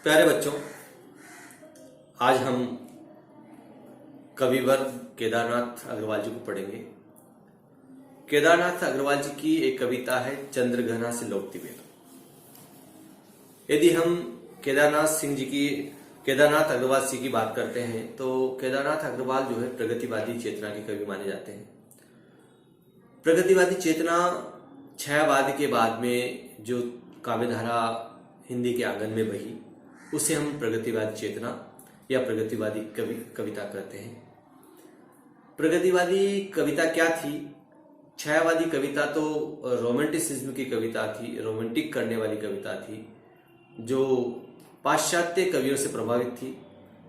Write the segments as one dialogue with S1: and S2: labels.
S1: प्यारे बच्चों, आज हम कविवर केदारनाथ अग्रवाल जी को पढ़ेंगे। केदारनाथ अग्रवाल जी की एक कविता है चंद्रघना से लौटती बेल। यदि हम केदारनाथ अग्रवाल जी की बात करते हैं तो केदारनाथ अग्रवाल जो है प्रगतिवादी चेतना के कवि माने जाते हैं। प्रगतिवादी चेतना छायावाद के बाद में जो काव्यधारा हिंदी के आंगन में बही, उसे हम प्रगतिवादी चेतना या प्रगतिवादी कविता कहते हैं। प्रगतिवादी कविता क्या थी? छायावादी कविता तो रोमांटिसिज्म की कविता थी, रोमांटिक करने वाली कविता थी जो पाश्चात्य कवियों से प्रभावित थी।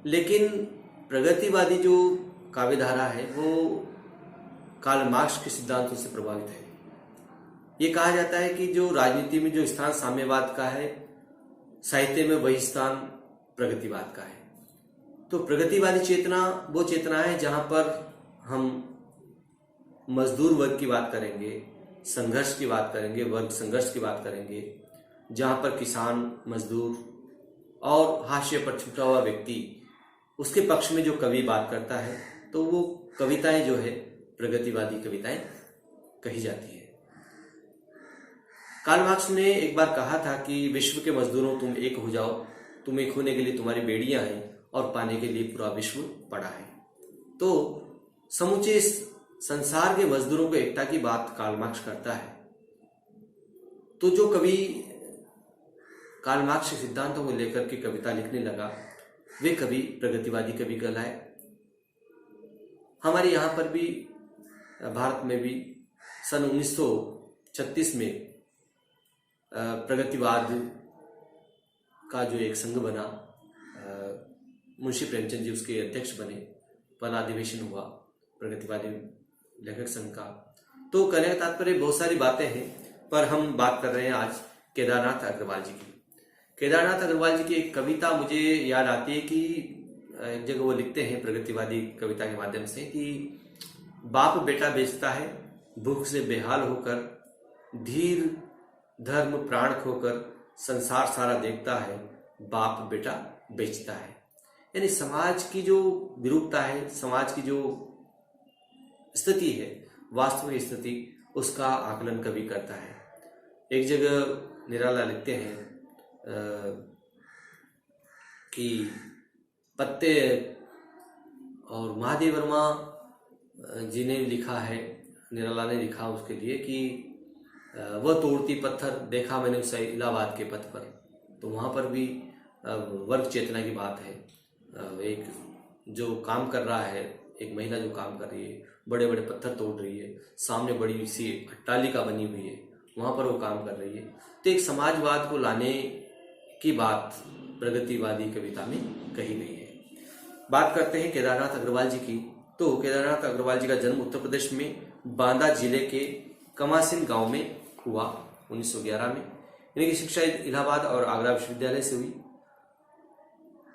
S1: लेकिन प्रगतिवादी जो काव्यधारा है वो कार्ल मार्क्स के सिद्धांतों से प्रभावित है। ये कहा जाता है कि जो राजनीति में जो स्थान साम्यवाद का है, साहित्य में वही स्थान प्रगतिवाद का है। तो प्रगतिवादी चेतना वो चेतना है जहां पर हम मजदूर वर्ग की बात करेंगे, संघर्ष की बात करेंगे, वर्ग संघर्ष की बात करेंगे, जहां पर किसान, मजदूर और हाशिए पर छुटा हुआ व्यक्ति, उसके पक्ष में जो कवि बात करता है तो वो कविताएं जो है प्रगतिवादी कविताएं कही जाती है। कार्ल मार्क्स ने एक बार कहा था कि विश्व के मजदूरों तुम एक हो जाओ, तुम एक होने के लिए तुम्हारी बेड़ियां हैं और पाने के लिए पूरा विश्व पड़ा है। तो समूचे संसार के मजदूरों को एकता की बात कार्ल मार्क्स करता है। तो जो कवि कार्ल मार्क्स के सिद्धांतों को लेकर के कविता लिखने लगा, वे कवि प्रगतिवादी कवि कहलाए। हमारे यहाँ पर भी, भारत में भी सन 1936 में प्रगतिवाद का जो एक संघ बना, मुंशी प्रेमचंद जी उसके अध्यक्ष बने, पहला अधिवेशन हुआ प्रगतिवादी लेखक संघ का। तो कहने का तात्पर्य बहुत सारी बातें हैं, पर हम बात कर रहे हैं आज केदारनाथ अग्रवाल जी की। केदारनाथ अग्रवाल जी की एक कविता मुझे याद आती है कि एक जगह वो लिखते हैं प्रगतिवादी कविता के माध्यम से कि बाप बेटा बेचता है भूख से बेहाल होकर, धीर धर्म प्राण खोकर संसार सारा देखता है, बाप बेटा बेचता है। यानी समाज की जो विरूपता है, समाज की जो स्थिति है, वास्तविक स्थिति, उसका आकलन कवि करता है। एक जगह निराला लिखते हैं कि पत्ते, और महादेव वर्मा जी ने लिखा है, निराला ने लिखा उसके लिए कि वह तोड़ती पत्थर देखा मैंने उसे इलाहाबाद के पथ पर। तो वहाँ पर भी वर्ग चेतना की बात है। एक जो काम कर रहा है, एक महिला जो काम कर रही है, बड़े बड़े पत्थर तोड़ रही है, सामने बड़ी सी अट्टालिका बनी हुई है, वहाँ पर वो काम कर रही है। तो एक समाजवाद को लाने की बात प्रगतिवादी कविता में कही गई है। बात करते हैं केदारनाथ अग्रवाल जी की। तो केदारनाथ अग्रवाल जी का जन्म उत्तर प्रदेश में बांदा जिले के कमासिन गांव में हुआ 1911 में। इनकी शिक्षा इलाहाबाद और आगरा विश्वविद्यालय से हुई।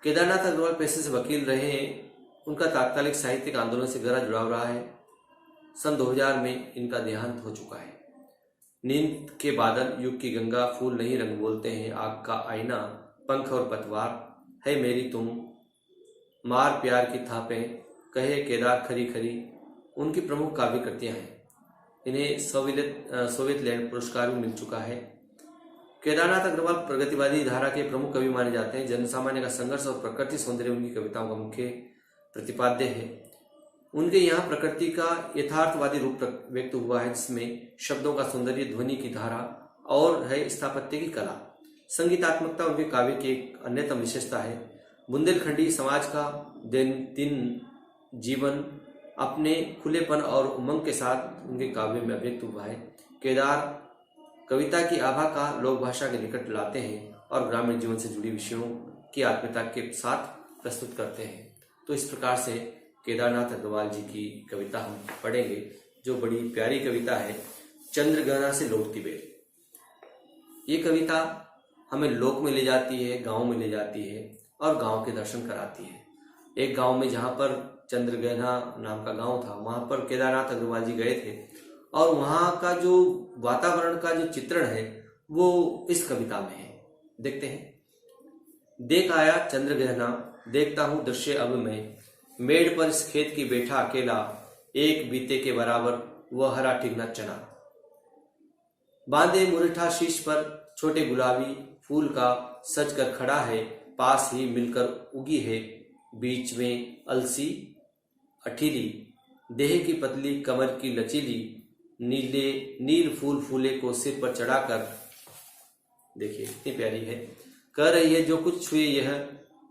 S1: केदारनाथ अग्रवाल पेशे से वकील रहे हैं। उनका तात्कालिक साहित्यिक आंदोलन से गहरा जुड़ाव रहा है। सन 2000 में इनका देहांत हो चुका है। नींद के बादल, युग की गंगा, फूल नहीं रंग बोलते हैं, आग का आईना, पंख और पतवार, है मेरी तुम, मार प्यार की थापें, कहे केदार खरी खरी, उनकी प्रमुख काव्य कृतियां हैं। इन्हें सोवियत लैंड पुरस्कार भी मिल चुका है। केदारनाथ अग्रवाल प्रगतिवादी धारा के प्रमुख कवि माने जाते हैं। जनसामान्य का संघर्ष और प्रकृति सौंदर्य उनकी कविताओं का मुख्य प्रतिपाद्य है। उनके यहाँ प्रकृति का यथार्थवादी रूप व्यक्त हुआ है, जिसमें शब्दों का सौंदर्य, ध्वनि की धारा और है स्थापत्य की कला। संगीतात्मकता उनके काव्य की एक अन्यतम विशेषता है। बुंदेलखंडी समाज का दिन जीवन अपने खुलेपन और उमंग के साथ उनके काव्य में अभिव्यक्त हुआ है। केदार कविता की आभा का लोक भाषा के निकट लाते हैं और ग्रामीण जीवन से जुड़ी विषयों की आत्मीयता के साथ प्रस्तुत करते हैं। तो इस प्रकार से केदारनाथ अग्रवाल जी की कविता हम पढ़ेंगे, जो बड़ी प्यारी कविता है, चंद्रघना से लौटती बेल। ये कविता हमें लोक में ले जाती है, गांव में ले जाती है और गांव के दर्शन कराती है। एक गांव में जहां पर चंद्रघना नाम का गांव था, वहां पर केदारनाथ अग्रवाल जी गए थे और वहां का जो वातावरण का जो चित्रण है वो इस कविता में है। देखते हैं। देख आया चंद्र गहना, देखता हूँ दृश्य अब मैं। मेड़ पर इस खेत की बैठा अकेला, एक बीते के बराबर वह हरा ठिगना चना। बांधे मुरठा शीश पर छोटे गुलाबी फूल का, सज कर खड़ा है, पास ही मिलकर उगी है, बीच में अलसी अठीली। देह की पतली कमर की लचीली, नील फूल फूले को सिर पर चढ़ाकर, देखिए कितनी प्यारी है। कह रही है जो कुछ छुए यह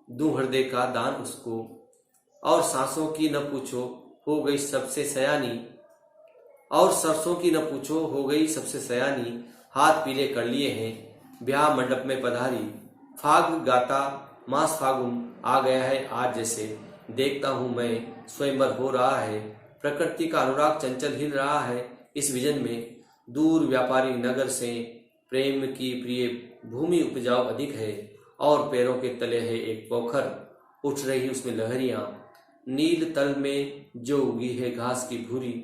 S1: दूं हृदय का दान उसको, और सांसों की न पूछो हो गई सबसे सयानी, और सरसों की न पूछो हो गई सबसे सयानी। हाथ पीले कर लिए हैं ब्याह मंडप में पधारी, फाग गाता मास फागुन आ गया है आज जैसे। देखता हूं मैं स्वयंवर हो रहा है, प्रकृति का अनुराग चंचल हिल रहा है इस विजन में। दूर व्यापारी नगर से प्रेम की प्रिय भूमि उपजाऊ अधिक है, और पैरों के तले है एक पोखर, उठ रही उसमें लहरियां। नील तल में जो उगी है घास की भूरी,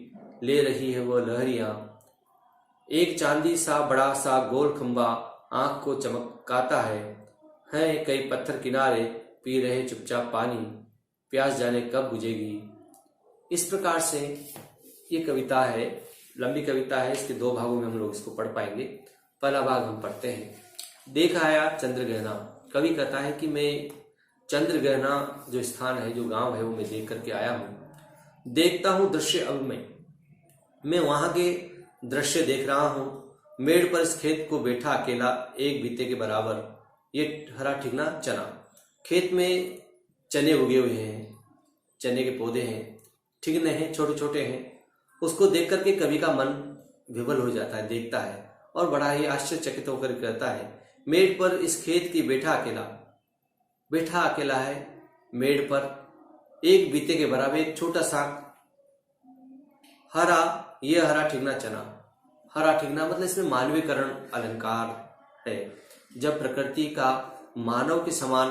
S1: ले रही है वह लहरियां। एक चांदी सा बड़ा सा गोल खंबा आंख को चमकाता है कई पत्थर किनारे पी रहे चुपचाप पानी, प्यास जाने कब बुझेगी। इस प्रकार से ये कविता है, लंबी कविता है, इसके दो भागों में हम लोग इसको पढ़ पाएंगे। पहला भाग हम पढ़ते हैं। देख आया चंद्रगहना। कवि कहता है कि मैं चंद्रगहना जो स्थान है, जो गांव है, वो मैं देख करके आया हूँ। देखता हूँ दृश्य अब मैं वहां के दृश्य देख रहा हूँ। मेड़ पर इस खेत को बैठा अकेला, एक बीते के बराबर ये हरा ठिगना चना। खेत में चने उगे हुए हैं, चने के पौधे हैं, ठिगने हैं, छोटे छोटे हैं। उसको देख करके कवि का मन विवल हो जाता है, देखता है और बड़ा ही आश्चर्यचकित होकर कहता है, मेड़ पर इस खेत की बैठा अकेला है मेड़ पर, एक बीते के बराबर एक छोटा सा हरा ठिगना चना। हरा ठिगना मतलब इसमें मानवीकरण अलंकार है। जब प्रकृति का मानव के समान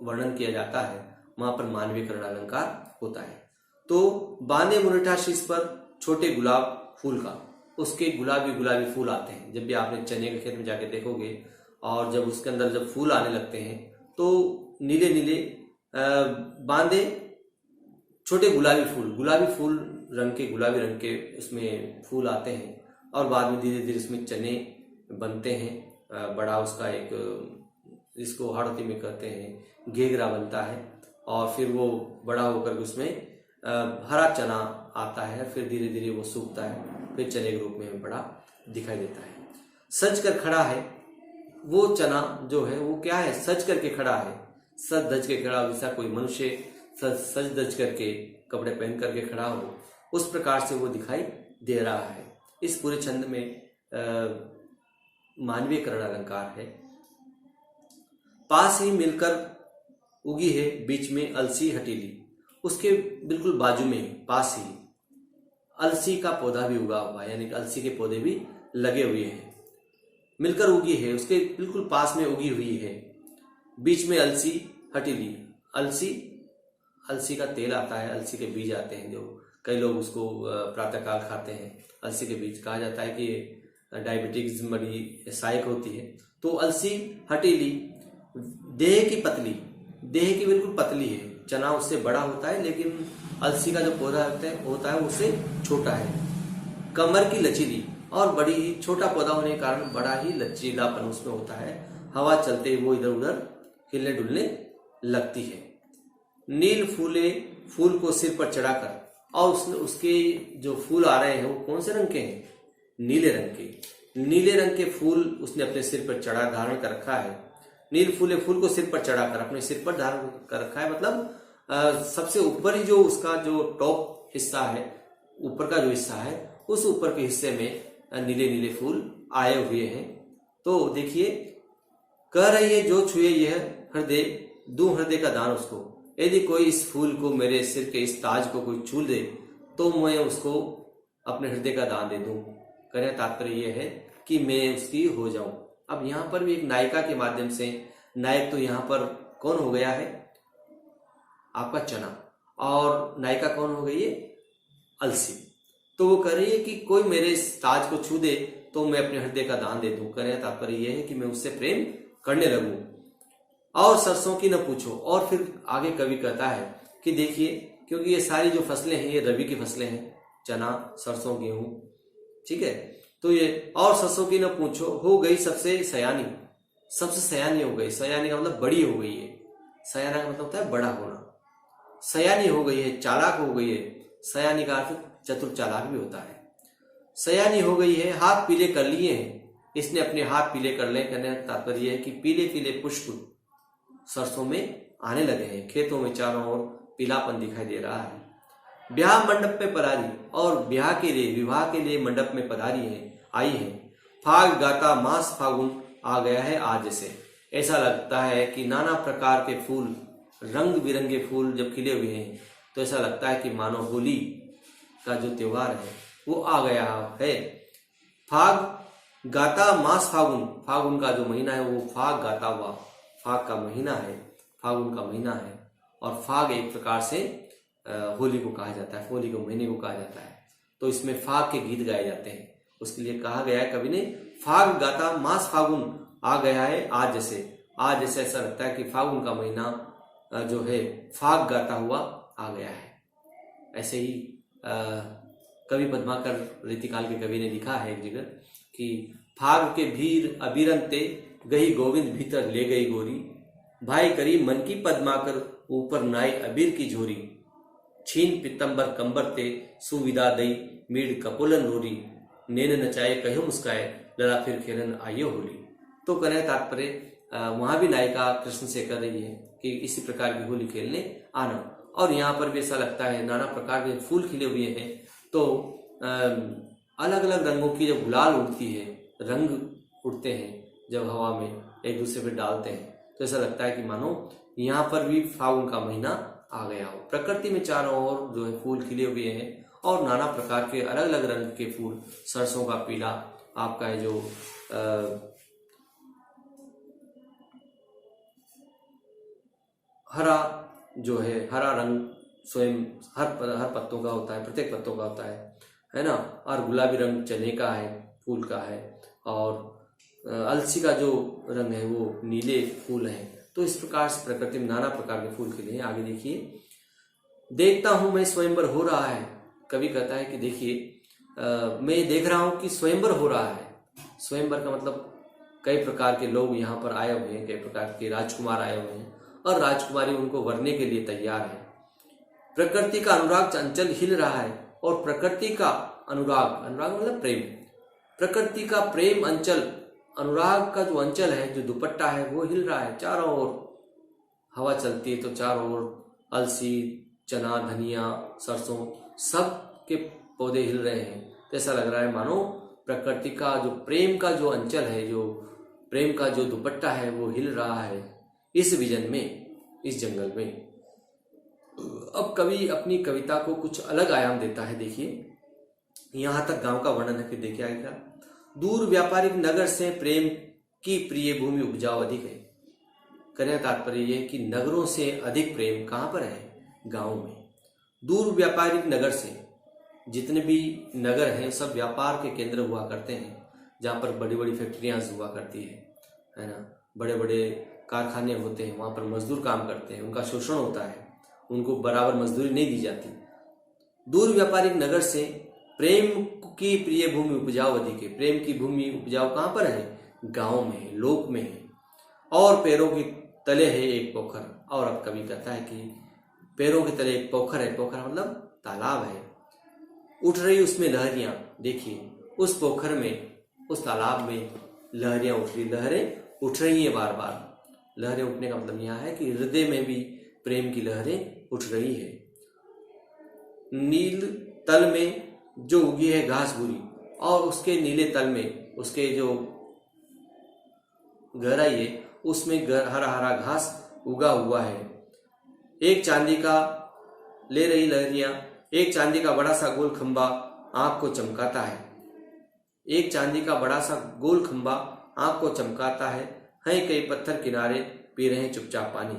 S1: वर्णन किया जाता है, वहां पर मानवीकरण अलंकार होता है। तो बांधे मुरठा शीश पर छोटे गुलाब फूल का, उसके गुलाबी फूल आते हैं। जब भी आपने चने के खेत में जाके देखोगे और जब उसके अंदर जब फूल आने लगते हैं तो नीले बांधे छोटे गुलाबी फूल गुलाबी रंग के उसमें फूल आते हैं, और बाद में धीरे धीरे उसमें चने बनते हैं। बड़ा उसका एक, जिसको हाड़ोती में कहते हैं, घेघरा बनता है, और फिर वो बड़ा होकर उसमें हरा चना आता है। फिर धीरे धीरे वो सूखता है, फिर चने के रूप में बड़ा दिखाई देता है। सज कर खड़ा है वो चना जो है, वो क्या है, सज करके खड़ा है। सज धज के खड़ा, जैसा कोई मनुष्य सज धज करके कपड़े पहन करके खड़ा हो, उस प्रकार से वो दिखाई दे रहा है। इस पूरे छंद में मानवीयकरण अलंकार है। पास ही मिलकर उगी है, बीच में अलसी हटीली। उसके बिल्कुल बाजू में, पास ही अलसी का पौधा भी उगा हुआ है, यानी कि अलसी के पौधे भी लगे हुए हैं। मिलकर उगी है, उसके बिल्कुल पास में उगी हुई है, बीच में अलसी हटीली। अलसी का तेल आता है, अलसी के बीज आते हैं, जो कई लोग उसको प्रातःकाल खाते हैं। अलसी के बीज कहा जाता है कि डायबिटीज बड़ी सहायक होती है। तो अलसी हटीली, देह की बिल्कुल पतली है। चना उससे बड़ा होता है, लेकिन अलसी का जो पौधा होता है उससे छोटा है। कमर की लचीली, और बड़ी ही छोटा पौधा होने के कारण बड़ा ही लचीलापन उसमें होता है। हवा चलते वो इधर उधर हिलने डुलने लगती है। नील फूल को सिर पर चढ़ाकर, और उसके जो फूल आ रहे हैं वो कौन से रंग के हैं, नीले रंग के फूल उसने अपने सिर पर धारण कर रखा है। नील फूल को सिर पर चढ़ाकर अपने सिर पर धारण कर रखा है, मतलब सबसे ऊपर ही जो उसका जो टॉप हिस्सा है, ऊपर का जो हिस्सा है, उस ऊपर के हिस्से में नीले फूल आए हुए हैं। तो देखिए, कह रही है जो छुए यह दूं हृदय का दान उसको। यदि कोई इस फूल को, मेरे सिर के इस ताज को कोई छू दे, तो मैं उसको अपने हृदय का दान दे दूं। कहने का तात्पर्य यह है कि मैं उसकी हो जाऊं। अब यहाँ पर भी एक नायिका के माध्यम से, नायक तो यहाँ पर कौन हो गया है, आपका चना, और नायिका कौन हो गई है, अलसी। तो वो कह रही है कि कोई मेरे इस ताज को छू दे तो मैं अपने हृदय का दान दे दूं। कहने का तात्पर्य यह है कि मैं उससे प्रेम करने लगूं। और सरसों की न पूछो। और फिर आगे कवि कहता है कि देखिए, क्योंकि ये सारी जो फसलें हैं ये रबी की फसलें हैं, चना, सरसों, गेहूं, ठीक है। तो ये और सरसों की न पूछो, हो गई सबसे सयानी, सबसे सयानी हो गई। सयानी का मतलब बड़ी हो गई है, सयाना का मतलब होता है बड़ा होना। सयानी हो गई है, चालाक हो गई है। सयानी का अर्थ चतुर चालाक भी होता है। सयानी हो गई है, हाथ पीले कर लिए हैं। इसने अपने हाथ पीले कर ले, कहने का तात्पर्य है कि पीले पीले पुष्प सरसों में आने लगे हैं। खेतों में चारों ओर पीलापन दिखाई दे रहा है। ब्याह मंडप में पधारी, और ब्याह के लिए, विवाह के लिए मंडप में पधारी है, आई है। फाग गाता मास फागुन आ गया है आज से। ऐसा लगता है कि नाना प्रकार के फूल, रंग बिरंगे फूल जब खिले हुए हैं तो ऐसा लगता है कि मानो होली का जो त्योहार है वो आ गया है। फाग गाता मास फागुन, फागुन का जो महीना है वो फाग गाता हुआ, फाग का महीना है, फागुन का महीना है। और फाग एक प्रकार से होली को कहा जाता है, होली के महीने को कहा जाता है। तो इसमें फाग के गीत गाए जाते हैं। उसके लिए कहा गया है कवि ने, फाग गाता मास फागुन आ गया है आज जैसे। आज जैसे ऐसा लगता है कि फागुन का महीना जो है फाग गाता हुआ आ गया है। ऐसे ही कवि पद्माकर रीतिकाल के कवि ने लिखा है एक जगह कि फाग के भीर अबीरंते गई गोविंद भीतर ले गई गोरी। भाई करी मन की पद्माकर ऊपर नाई अबीर की झोरी। छीन पितंबर कंबर ते सुविदा दई मीड कपोलन रोरी। नैन नचाए कहो मुस्काए लड़ा फिर खेलन आइयो होली। तो कहने तात्पर्य वहां भी नायिका कृष्ण से कर रही है कि इसी प्रकार की होली खेलने आना। और यहाँ पर भी ऐसा लगता है नाना प्रकार के फूल खिले हुए हैं। तो अलग अलग रंगों की जब गुलाल उड़ती है, रंग उड़ते हैं जब हवा में एक दूसरे पे डालते हैं, तो ऐसा लगता है कि मानो यहाँ पर भी फागुन का महीना आ गया हो। प्रकृति में चारों ओर जो है फूल खिले हुए हैं और नाना प्रकार के अलग अलग रंग के फूल, सरसों का पीला, आपका है जो हरा, जो है हरा रंग स्वयं हर पत्तों का होता है, प्रत्येक पत्तों का होता है ना। और गुलाबी रंग चने का है, फूल का है। और अलसी का जो रंग है वो नीले फूल हैं। तो इस प्रकार से प्रकृति में नाना प्रकार के फूल खिले हैं। आगे देखिए, देखता हूं मैं स्वयंवर हो रहा है। कवि कहता है कि देखिए मैं देख रहा हूं कि स्वयंवर हो रहा है। स्वयंवर का मतलब कई प्रकार के लोग यहाँ पर आए हुए हैं, कई प्रकार के राजकुमार आए हुए हैं और राजकुमारी उनको वरने के लिए तैयार है। प्रकृति का अनुराग चंचल हिल रहा है। और प्रकृति का अनुराग, अनुराग मतलब प्रेम, प्रकृति का प्रेम अंचल, अनुराग का जो अंचल है, जो दुपट्टा है वो हिल रहा है। चारों ओर हवा चलती है तो चारों ओर अलसी, चना, धनिया, सरसों, सब के पौधे हिल रहे हैं। तो ऐसा लग रहा है मानो प्रकृति का जो प्रेम का जो अंचल है, जो प्रेम का जो दुपट्टा है वो हिल रहा है इस विजन में, इस जंगल में। अब कवि अपनी कविता को कुछ अलग आयाम देता है। देखिए, यहां तक गांव का वर्णन है, फिर देखिए आगे क्या। दूर व्यापारिक नगर से प्रेम की प्रिय भूमि उपजाऊ अधिक है। कहने का तात्पर्य यह कि नगरों से अधिक प्रेम कहां पर है? गांव में। दूर व्यापारिक नगर से, जितने भी नगर हैं सब व्यापार के केंद्र हुआ करते हैं, जहां पर बड़ी बड़ी फैक्ट्रियां हुआ करती है ना, बड़े बड़े कारखाने होते हैं, वहां पर मजदूर काम करते हैं, उनका शोषण होता है, उनको बराबर मजदूरी नहीं दी जाती। दूर व्यापारिक नगर से प्रेम की प्रिय भूमि उपजाऊ अधिक है। प्रेम की भूमि उपजाऊ कहां पर है? गांव में है, लोक में है। और पैरों के तले है एक पोखर। और अब कवि कहता है कि पैरों के तले एक पोखर है। पोखर मतलब तालाब है। उठ रही उसमें लहरियां। देखिए, उस पोखर में, उस तालाब में लहरियां उठ रही, लहरें उठ रही हैं बार बार। लहरें उठने का मतलब यह है कि हृदय में भी प्रेम की लहरें उठ रही है। नील तल में जो उगी है घास बुरी, और उसके नीले तल में, उसके जो गहराई है उसमें हरा हरा घास उगा हुआ है। एक चांदी का ले रही लहरियां, एक चांदी का बड़ा सा गोल खंबा आंख को चमकाता है। एक चांदी का बड़ा सा गोल खंबा आंख को चमकाता है कई पत्थर किनारे पी रहे हैं चुपचाप पानी।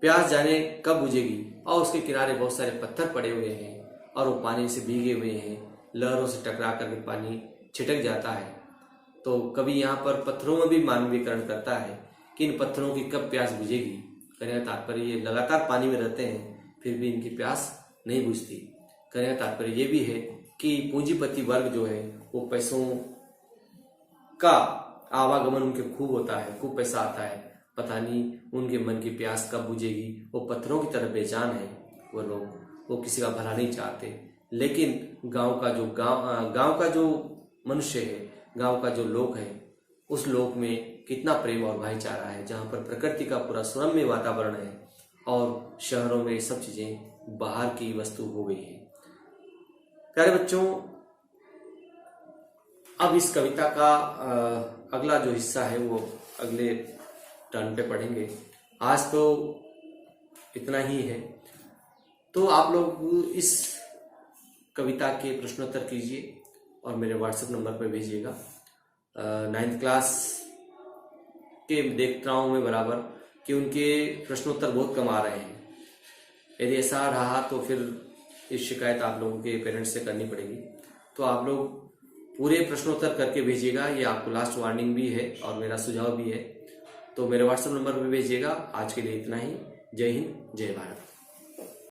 S1: प्यास जाने कब बुझेगी। और उसके किनारे बहुत सारे पत्थर पड़े हुए हैं और वो पानी से भीगे हुए हैं, लहरों से टकरा करके पानी छिटक जाता है। तो कभी यहाँ पर पत्थरों में भी मानवीकरण करता है कि इन पत्थरों की कब प्यास बुझेगी। कहने का तात्पर्य ये लगातार पानी में रहते हैं फिर भी इनकी प्यास नहीं बुझती। कहने का तात्पर्य ये भी है कि पूंजीपति वर्ग जो है वो पैसों का आवागमन उनके खूब होता है, खूब पैसा आता है, पता नहीं उनके मन की प्यास कब बुझेगी। वो पत्थरों की तरह बेजान है वो लोग, वो किसी का भला नहीं चाहते। लेकिन गांव का जो मनुष्य है, गांव का जो लोग है, उस लोक में कितना प्रेम और भाईचारा है, जहाँ पर प्रकृति का पूरा सुरम्य वातावरण है और शहरों में सब चीजें बाहर की वस्तु हो गई है। प्यारे बच्चों, अब इस कविता का अगला जो हिस्सा है वो अगले टर्न पे पढ़ेंगे। आज तो इतना ही है। तो आप लोग इस कविता के प्रश्नोत्तर कीजिए और मेरे व्हाट्सएप नंबर पर भेजिएगा। 9th क्लास के देख रहा हूँ मैं बराबर कि उनके प्रश्नोत्तर बहुत कम आ रहे हैं। यदि ऐसा रहा तो फिर इस शिकायत आप लोगों के पेरेंट्स से करनी पड़ेगी। तो आप लोग पूरे प्रश्नोत्तर करके भेजिएगा, ये आपको लास्ट वार्निंग भी है और मेरा सुझाव भी है। तो मेरे व्हाट्सएप नंबर पर भेजिएगा। आज के लिए इतना ही। जय हिंद, जय भारत।